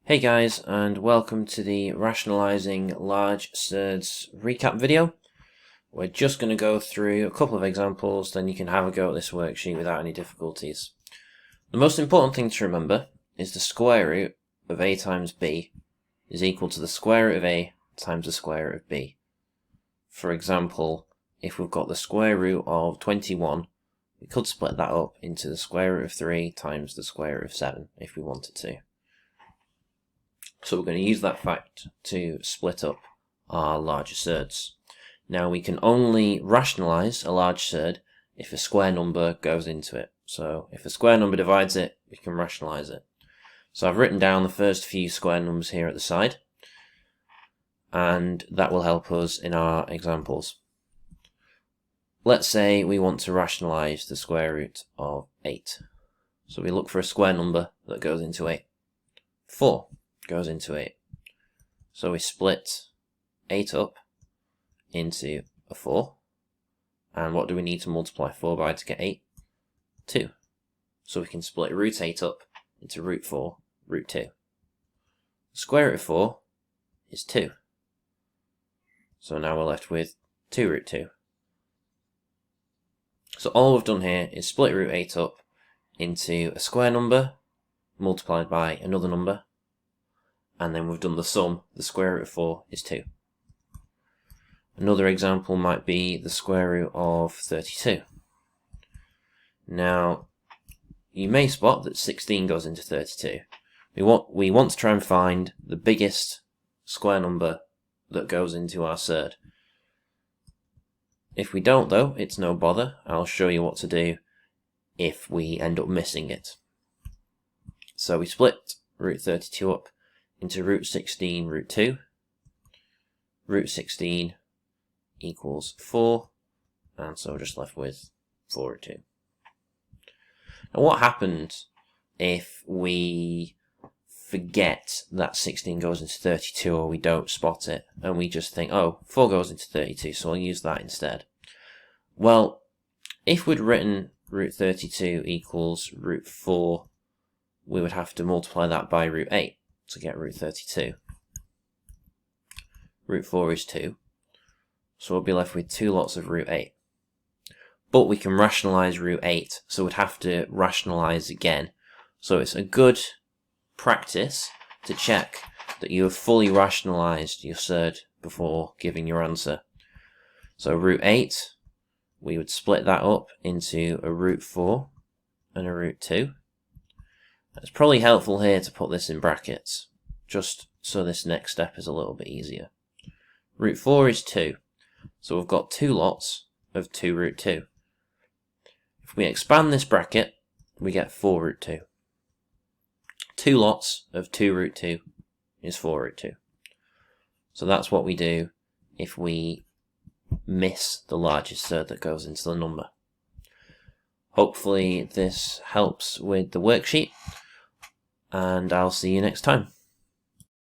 Hey guys, and welcome to the Rationalising large surds recap video. We're just going to go through a couple of examples, then you can have a go at this worksheet without any difficulties. The most important thing to remember is the square root of a times b is equal to the square root of a times the square root of b. For example, if we've got the square root of 21, we could split that up into the square root of 3 times the square root of 7 if we wanted to. So we're going to use that fact to split up our larger surds. Now we can only rationalise a large surd if a square number goes into it. So if a square number divides it, we can rationalise it. So I've written down the first few square numbers here at the side, and that will help us in our examples. Let's say we want to rationalise the square root of 8. So we look for a square number that goes into 8. 4 goes into 8. So we split 8 up into a 4. And what do we need to multiply 4 by to get 8? 2. So we can split root 8 up into root 4, root 2. The square root of 4 is 2. So now we're left with 2 root 2. So all we've done here is split root 8 up into a square number multiplied by another number, and then we've done the sum. The square root of 4 is 2. Another example might be the square root of 32. Now, you may spot that 16 goes into 32. We want to try and find the biggest square number that goes into our surd. If we don't though, it's no bother. I'll show you what to do if we end up missing it. So we split root 32 up into root 16 root 2. Root 16 equals 4, and so we're just left with 4 root 2. Now what happens if we forget that 16 goes into 32, or we don't spot it and we just think, oh, 4 goes into 32, so I'll use that instead? Well, if we'd written root 32 equals root 4, we would have to multiply that by root 8 to get root 32. Root 4 is 2, so we'll be left with 2 lots of root 8. But we can rationalise root 8, so we'd have to rationalise again. So it's a good practice to check that you have fully rationalised your surd before giving your answer. So root 8, we would split that up into a root 4 and a root 2. It's probably helpful here to put this in brackets, just so this next step is a little bit easier. Root 4 is 2, so we've got 2 lots of 2 root 2. If we expand this bracket, we get 4 root 2. 2 lots of 2 root 2 is 4 root 2. So that's what we do if we miss the largest surd that goes into the number. Hopefully this helps with the worksheet, and I'll see you next time.